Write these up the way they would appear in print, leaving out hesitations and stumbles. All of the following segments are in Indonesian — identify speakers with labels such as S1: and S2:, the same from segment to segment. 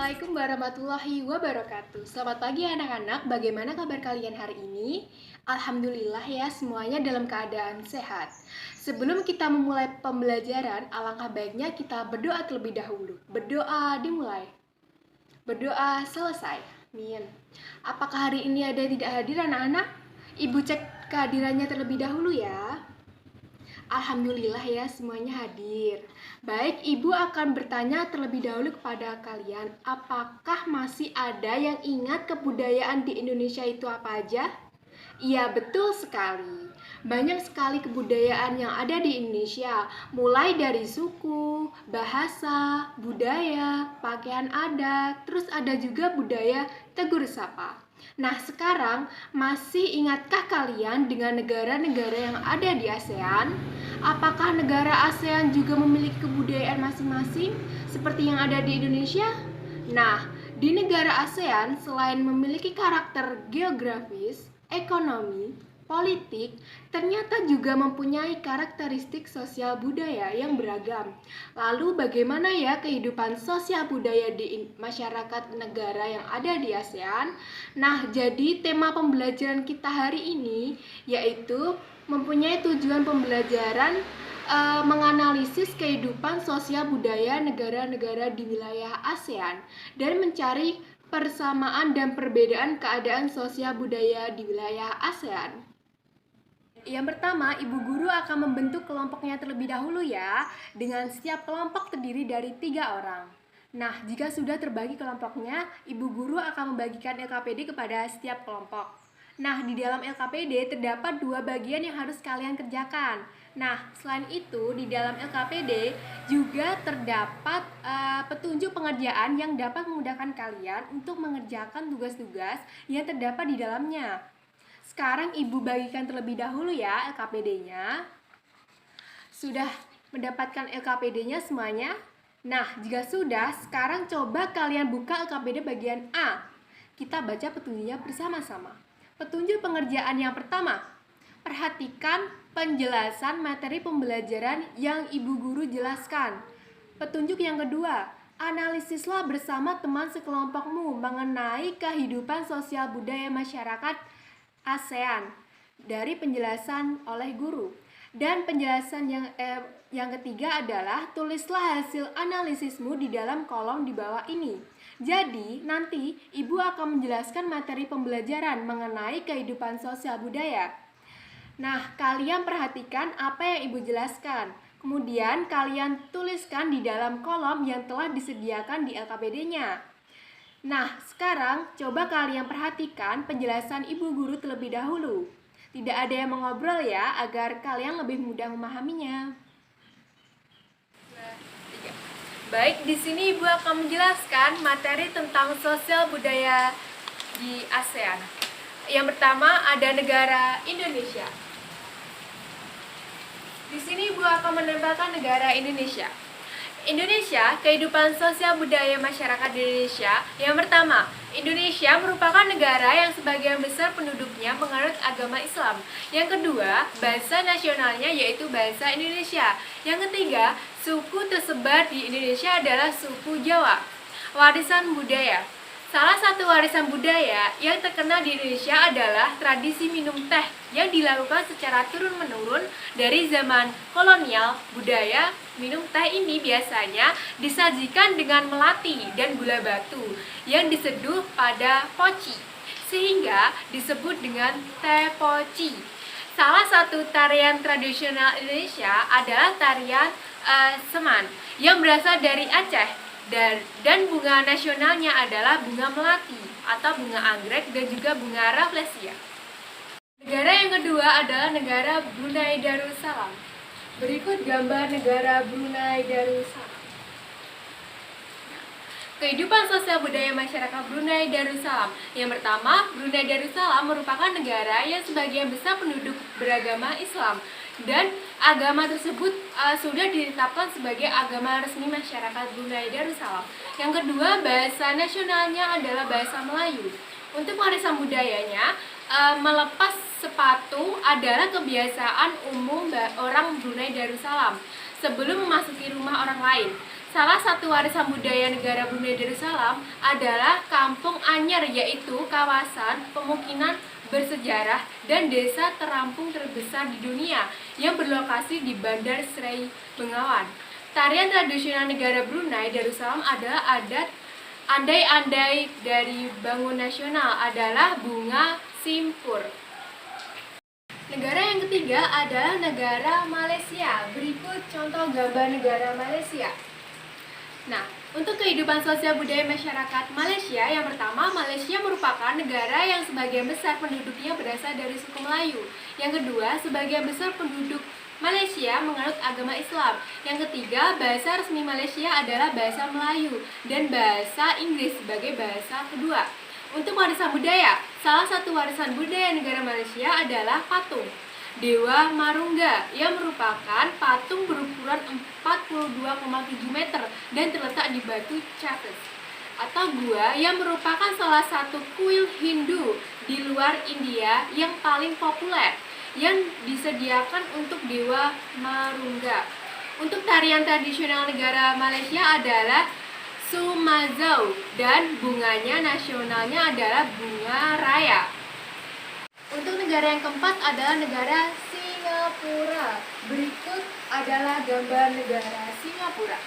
S1: Assalamualaikum warahmatullahi wabarakatuh. Selamat pagi anak-anak, bagaimana kabar kalian hari ini? Alhamdulillah ya, semuanya dalam keadaan sehat. Sebelum kita memulai pembelajaran, alangkah baiknya kita berdoa terlebih dahulu. Berdoa dimulai, berdoa selesai. Amin. Apakah hari ini ada yang tidak hadir anak-anak? Ibu cek kehadirannya terlebih dahulu ya. Alhamdulillah ya, semuanya hadir. Baik, Ibu akan bertanya terlebih dahulu kepada kalian, apakah masih ada yang ingat kebudayaan di Indonesia itu apa aja? Iya, betul sekali. Banyak sekali kebudayaan yang ada di Indonesia, mulai dari suku, bahasa, budaya, pakaian adat, terus ada juga budaya tegur sapa. Nah, sekarang masih ingatkah kalian dengan negara-negara yang ada di ASEAN? Apakah negara ASEAN juga memiliki kebudayaan masing-masing seperti yang ada di Indonesia? Nah, di negara ASEAN selain memiliki karakter geografis, ekonomi, politik, ternyata juga mempunyai karakteristik sosial budaya yang beragam. Lalu bagaimana ya kehidupan sosial budaya di masyarakat negara yang ada di ASEAN? Nah, jadi tema pembelajaran kita hari ini yaitu mempunyai tujuan pembelajaran menganalisis kehidupan sosial budaya negara-negara di wilayah ASEAN dan mencari persamaan dan perbedaan keadaan sosial budaya di wilayah ASEAN. Yang pertama, Ibu Guru akan membentuk kelompoknya terlebih dahulu ya, dengan setiap kelompok terdiri dari 3 orang. Nah, jika sudah terbagi kelompoknya, Ibu Guru akan membagikan LKPD kepada setiap kelompok. Nah, di dalam LKPD terdapat 2 bagian yang harus kalian kerjakan. Nah, selain itu, di dalam LKPD juga terdapat petunjuk pengerjaan yang dapat memudahkan kalian untuk mengerjakan tugas-tugas yang terdapat di dalamnya. Sekarang Ibu bagikan terlebih dahulu ya LKPD-nya. Sudah mendapatkan LKPD-nya semuanya? Nah, jika sudah, sekarang coba kalian buka LKPD bagian A. Kita baca petunjuknya bersama-sama. Petunjuk pengerjaan yang pertama, perhatikan penjelasan materi pembelajaran yang Ibu Guru jelaskan. Petunjuk yang kedua, analisislah bersama teman sekelompokmu mengenai kehidupan sosial budaya masyarakat ASEAN dari penjelasan oleh guru. Dan penjelasan yang ketiga adalah tulislah hasil analisismu di dalam kolom di bawah ini. Jadi, nanti Ibu akan menjelaskan materi pembelajaran mengenai kehidupan sosial budaya. Nah, kalian perhatikan apa yang Ibu jelaskan. Kemudian kalian tuliskan di dalam kolom yang telah disediakan di LKPD-nya. Nah, sekarang coba kalian perhatikan penjelasan Ibu Guru terlebih dahulu. Tidak ada yang mengobrol ya, agar kalian lebih mudah memahaminya. Baik, di sini Ibu akan menjelaskan materi tentang sosial budaya di ASEAN. Yang pertama ada negara Indonesia. Di sini Ibu akan menambahkan negara Indonesia. Indonesia, kehidupan sosial budaya masyarakat di Indonesia. Yang pertama, Indonesia merupakan negara yang sebagian besar penduduknya menganut agama Islam. Yang kedua, bahasa nasionalnya yaitu bahasa Indonesia. Yang ketiga, suku tersebar di Indonesia adalah suku Jawa. Warisan budaya. Salah satu warisan budaya yang terkenal di Indonesia adalah tradisi minum teh yang dilakukan secara turun-menurun dari zaman kolonial. Budaya minum teh ini biasanya disajikan dengan melati dan gula batu yang diseduh pada poci, sehingga disebut dengan teh poci. Salah satu tarian tradisional Indonesia adalah tarian seman yang berasal dari Aceh. Dan bunga nasionalnya adalah bunga melati atau bunga anggrek dan juga bunga rafflesia. Negara yang kedua adalah negara Brunei Darussalam. Berikut gambar negara Brunei Darussalam. Kehidupan sosial budaya masyarakat Brunei Darussalam. Yang pertama, Brunei Darussalam merupakan negara yang sebagian besar penduduk beragama Islam. Dan agama tersebut sudah ditetapkan sebagai agama resmi masyarakat Brunei Darussalam. Yang kedua, bahasa nasionalnya adalah bahasa Melayu. Untuk warisan budayanya, melepas sepatu adalah kebiasaan umum orang Brunei Darussalam sebelum memasuki rumah orang lain. Salah satu warisan budaya negara Brunei Darussalam adalah Kampung Anyar, yaitu kawasan pemukiman bersejarah dan desa terampung terbesar di dunia yang berlokasi di Bandar Seri Begawan. Tarian tradisional negara Brunei Darussalam adalah adat andai-andai dari bangun nasional adalah bunga simpur. Negara yang ketiga adalah negara Malaysia. Berikut contoh gambar negara Malaysia. Nah, untuk kehidupan sosial budaya masyarakat Malaysia, yang pertama, Malaysia merupakan negara yang sebagian besar penduduknya berasal dari suku Melayu. Yang kedua, sebagian besar penduduk Malaysia menganut agama Islam. Yang ketiga, bahasa resmi Malaysia adalah bahasa Melayu dan bahasa Inggris sebagai bahasa kedua. Untuk warisan budaya, salah satu warisan budaya negara Malaysia adalah patung Dewa Marungga yang merupakan patung berukuran 42,7 meter dan terletak di batu Chavis atau gua yang merupakan salah satu kuil Hindu di luar India yang paling populer yang disediakan untuk Dewa Marungga. Untuk tarian tradisional negara Malaysia adalah Sumazau dan bunganya nasionalnya adalah bunga raya. Untuk negara yang keempat adalah negara Singapura. Berikut adalah gambar negara Singapura.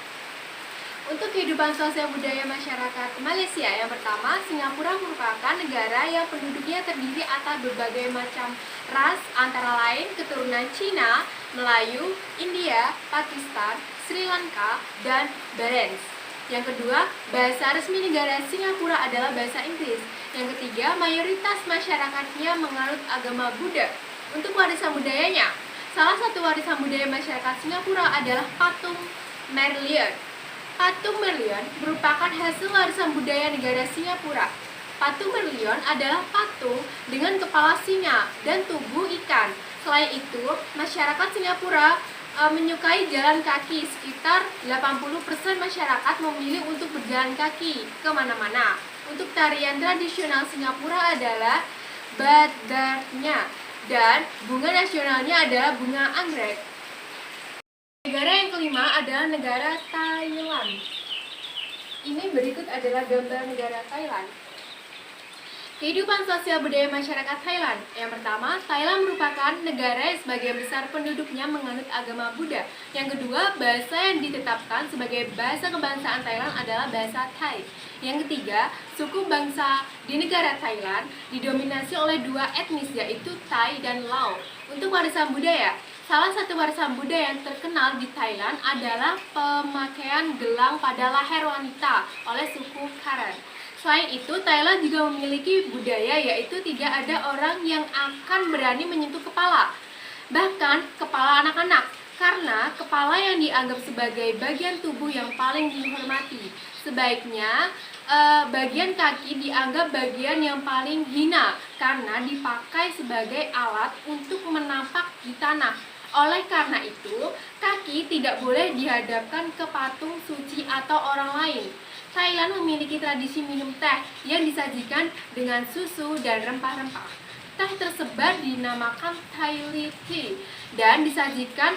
S1: Untuk kehidupan sosial budaya masyarakat Malaysia, yang pertama, Singapura merupakan negara yang penduduknya terdiri atas berbagai macam ras, antara lain keturunan Cina, Melayu, India, Pakistan, Sri Lanka, dan Bahrain. Yang kedua, bahasa resmi negara Singapura adalah bahasa Inggris. Yang ketiga, mayoritas masyarakatnya menganut agama Buddha. Untuk warisan budayanya, salah satu warisan budaya masyarakat Singapura adalah patung Merlion. Patung Merlion merupakan hasil warisan budaya negara Singapura. Patung Merlion adalah patung dengan kepala singa dan tubuh ikan. Selain itu, masyarakat Singapura menyukai jalan kaki. Sekitar 80% masyarakat memilih untuk berjalan kaki kemana-mana. Untuk tarian tradisional Singapura adalah badarnya dan bunga nasionalnya adalah bunga anggrek. Negara yang kelima adalah negara Thailand. Ini berikut adalah gambar negara Thailand. Kehidupan sosial budaya masyarakat Thailand. Yang pertama, Thailand merupakan negara yang sebagian besar penduduknya menganut agama Buddha. Yang kedua, bahasa yang ditetapkan sebagai bahasa kebangsaan Thailand adalah bahasa Thai. Yang ketiga, suku bangsa di negara Thailand didominasi oleh dua etnis, yaitu Thai dan Lao. Untuk warisan budaya, salah satu warisan budaya yang terkenal di Thailand adalah pemakaian gelang pada leher wanita oleh suku Karen. Selain itu, Thailand juga memiliki budaya yaitu tidak ada orang yang akan berani menyentuh kepala, bahkan kepala anak-anak, karena kepala yang dianggap sebagai bagian tubuh yang paling dihormati. Sebaiknya, bagian kaki dianggap bagian yang paling hina karena dipakai sebagai alat untuk menapak di tanah. Oleh karena itu, kaki tidak boleh dihadapkan ke patung suci atau orang lain. Thailand memiliki tradisi minum teh yang disajikan dengan susu dan rempah-rempah. Teh tersebar dinamakan Thai Tea dan disajikan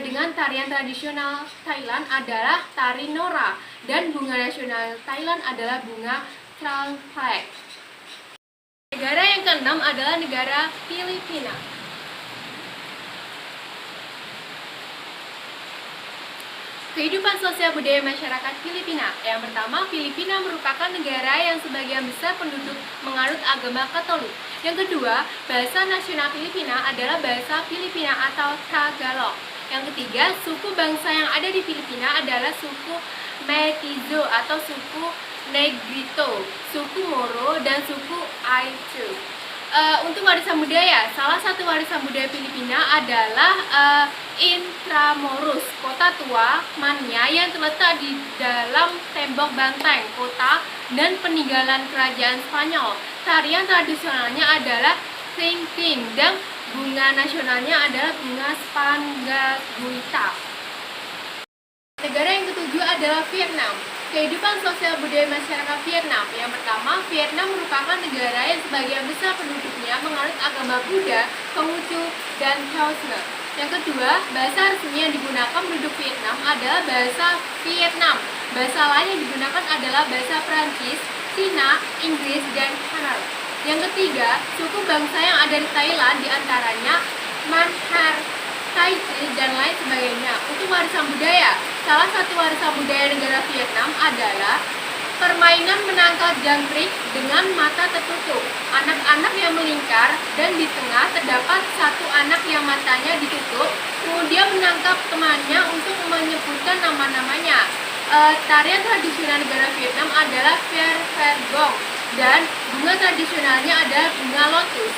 S1: dengan tarian tradisional Thailand adalah tari Nora dan bunga nasional Thailand adalah bunga Trangpek. Negara yang keenam adalah negara Filipina. Kehidupan sosial budaya masyarakat Filipina. Yang pertama, Filipina merupakan negara yang sebagian besar penduduk menganut agama Katolik. Yang kedua, bahasa nasional Filipina adalah bahasa Filipina atau Tagalog. Yang ketiga, suku bangsa yang ada di Filipina adalah suku Mestizo atau suku Negrito, suku Moro, dan suku Ainu. Untuk warisan budaya, salah satu warisan budaya Filipina adalah Intramuros, kota tua Manya yang terletak di dalam tembok banteng kota dan peninggalan kerajaan Spanyol. Tarian tradisionalnya adalah Singking dan bunga nasionalnya adalah bunga Spangaguita. Negara yang ketujuh adalah Vietnam. Kehidupan sosial budaya masyarakat Vietnam. Yang pertama, Vietnam merupakan negara yang sebagian besar penduduknya menganut agama Buddha, Konghucu, dan Taoisme. Yang kedua, bahasa resmi yang digunakan penduduk Vietnam adalah bahasa Vietnam. Bahasa lain yang digunakan adalah bahasa Prancis, Cina, Inggris, dan Khmer. Yang ketiga, suku bangsa yang ada di Thailand diantaranya Manhar, Tai Chi, dan lain sebagainya. Untuk warisan budaya, salah satu warisan budaya negara Vietnam adalah permainan menangkal jangkrik dengan mata tertutup. Anak-anak yang melingkar dan di tengah terdapat satu anak yang matanya ditutup, kemudian menangkap temannya untuk menyebutkan nama-namanya. Tarian tradisional negara Vietnam adalah Phare Phare Bong dan bunga tradisionalnya adalah bunga lotus.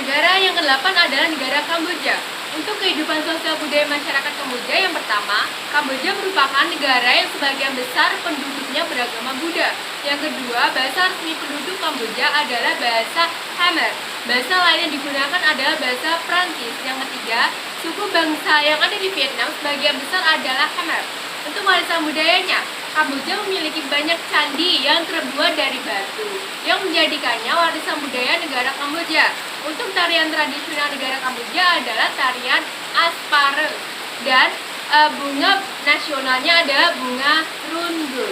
S1: Negara yang ke-8 adalah negara Kamboja. Untuk kehidupan sosial budaya masyarakat Kamboja, yang pertama, Kamboja merupakan negara yang sebagian besar penduduknya beragama Buddha. Yang kedua, bahasa resmi penduduk Kamboja adalah bahasa Khmer. Bahasa lain yang digunakan adalah bahasa Prancis. Yang ketiga, suku bangsa yang ada di Vietnam sebagian besar adalah Khmer. Untuk warisan budayanya, Kamboja memiliki banyak candi yang terbuat dari batu, yang menjadikannya warisan budaya negara Kamboja. Untuk tarian tradisional negara Kamboja adalah tarian Aspare, dan bunga nasionalnya adalah bunga Rundu.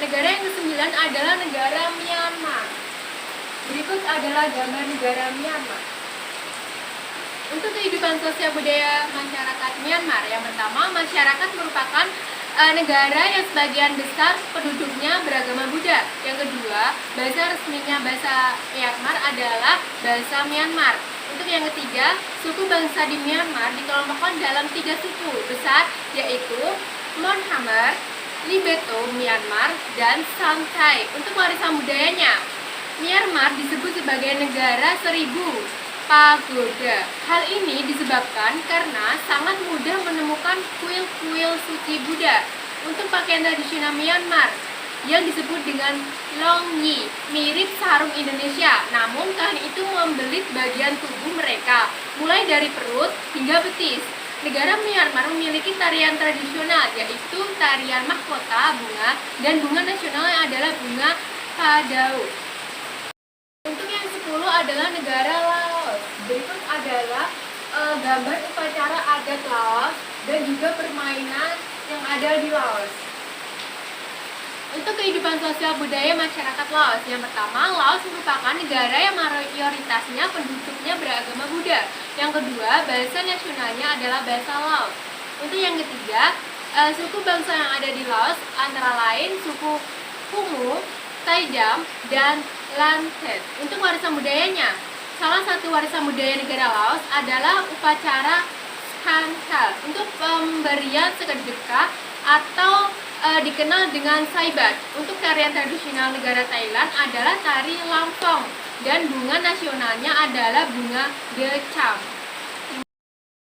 S1: Negara yang ke-9 adalah negara Myanmar. Berikut adalah gambar negara Myanmar. Untuk kehidupan sosial budaya masyarakat Myanmar, yang pertama, masyarakat merupakan negara yang sebagian besar penduduknya beragama Buddha. Yang kedua, bahasa resminya bahasa Myanmar adalah bahasa Myanmar. Untuk yang ketiga, suku bangsa di Myanmar dikelompokkan dalam 3 suku besar, yaitu Mon Khmer, Libeto Myanmar, dan Sam Thai. Untuk warisan budayanya, Myanmar disebut sebagai negara 1000 pagoda. Hal ini disebabkan karena sangat mudah menemukan kuil-kuil suci Buddha. Untuk pakaian tradisional Myanmar yang disebut dengan Long Yi, mirip sarung Indonesia, namun kain itu membelit bagian tubuh mereka, mulai dari perut hingga betis. Negara Myanmar memiliki tarian tradisional, yaitu tarian mahkota bunga, dan bunga nasionalnya adalah bunga Padau. Untuk yang 10 adalah negara Laos. Berikut adalah gambar upacara adat Laos dan juga permainan yang ada di Laos. Untuk kehidupan sosial budaya masyarakat Laos, yang pertama, Laos merupakan negara yang mayoritasnya penduduknya beragama Buddha. Yang kedua, bahasa nasionalnya adalah bahasa Laos. Untuk yang ketiga, suku bangsa yang ada di Laos antara lain suku Khmu, Taidam, dan Lantet. Untuk warisan budayanya, salah satu warisan budaya negara Laos adalah upacara Khankhal untuk pemberian sedekah atau dikenal dengan Saibat. Untuk tarian tradisional negara Thailand adalah tari Lamphong, dan bunga nasionalnya adalah bunga Decam.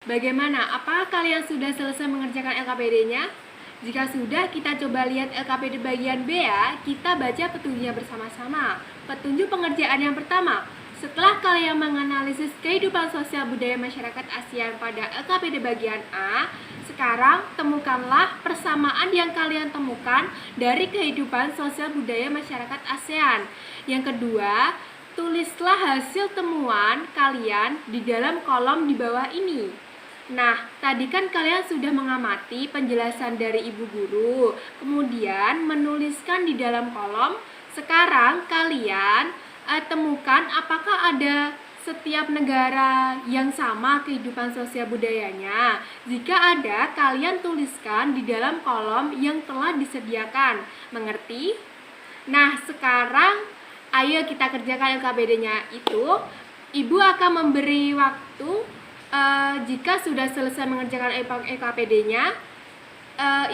S1: Bagaimana? Apakah kalian sudah selesai mengerjakan LKPD-nya? Jika sudah, kita coba lihat LKPD bagian B ya. Kita baca petunjuknya bersama-sama. Petunjuk pengerjaan yang pertama. Setelah kalian menganalisis kehidupan sosial budaya masyarakat ASEAN pada LKPD bagian A, sekarang temukanlah persamaan yang kalian temukan dari kehidupan sosial budaya masyarakat ASEAN. Yang kedua, tulislah hasil temuan kalian di dalam kolom di bawah ini. Nah, tadi kan kalian sudah mengamati penjelasan dari ibu guru, kemudian menuliskan di dalam kolom. Sekarang kalian temukan apakah ada setiap negara yang sama kehidupan sosial budayanya. Jika ada, kalian tuliskan di dalam kolom yang telah disediakan. Mengerti? Nah, sekarang ayo kita kerjakan LKPD-nya itu. Ibu akan memberi waktu jika sudah selesai mengerjakan LKPD-nya.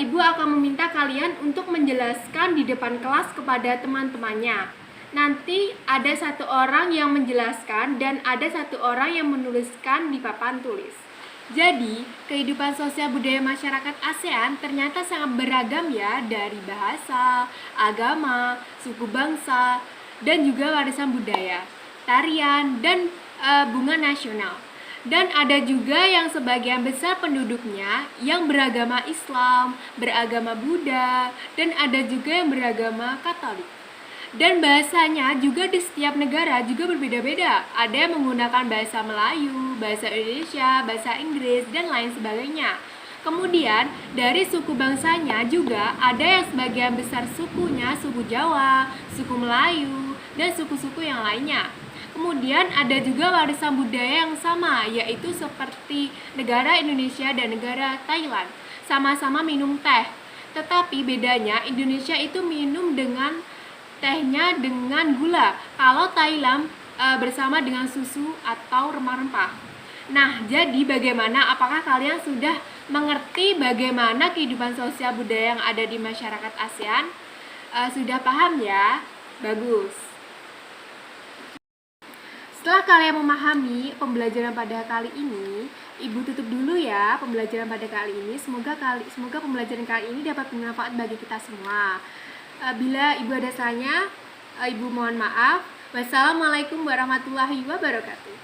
S1: Ibu akan meminta kalian untuk menjelaskan di depan kelas kepada teman-temannya. Nanti ada satu orang yang menjelaskan dan ada satu orang yang menuliskan di papan tulis. Jadi, kehidupan sosial budaya masyarakat ASEAN ternyata sangat beragam ya, dari bahasa, agama, suku bangsa, dan juga warisan budaya, tarian, dan bunga nasional. Dan ada juga yang sebagian besar penduduknya yang beragama Islam, beragama Buddha, dan ada juga yang beragama Katolik. Dan bahasanya juga di setiap negara juga berbeda-beda. Ada yang menggunakan bahasa Melayu, bahasa Indonesia, bahasa Inggris, dan lain sebagainya. Kemudian dari suku bangsanya juga ada yang sebagian besar sukunya suku Jawa, suku Melayu, dan suku-suku yang lainnya. Kemudian ada juga warisan budaya yang sama, yaitu seperti negara Indonesia dan negara Thailand. Sama-sama minum teh. Tetapi bedanya Indonesia itu minum dengan tehnya dengan gula. Kalau Thailand bersama dengan susu atau rempah-rempah. Nah, jadi bagaimana? Apakah kalian sudah mengerti bagaimana kehidupan sosial budaya yang ada di masyarakat ASEAN? Sudah paham ya? Bagus. Setelah kalian memahami pembelajaran pada kali ini, Ibu tutup dulu ya pembelajaran pada kali ini. Semoga pembelajaran kali ini dapat bermanfaat bagi kita semua. Bila Ibu ada salahnya, Ibu mohon maaf. Wassalamualaikum warahmatullahi wabarakatuh.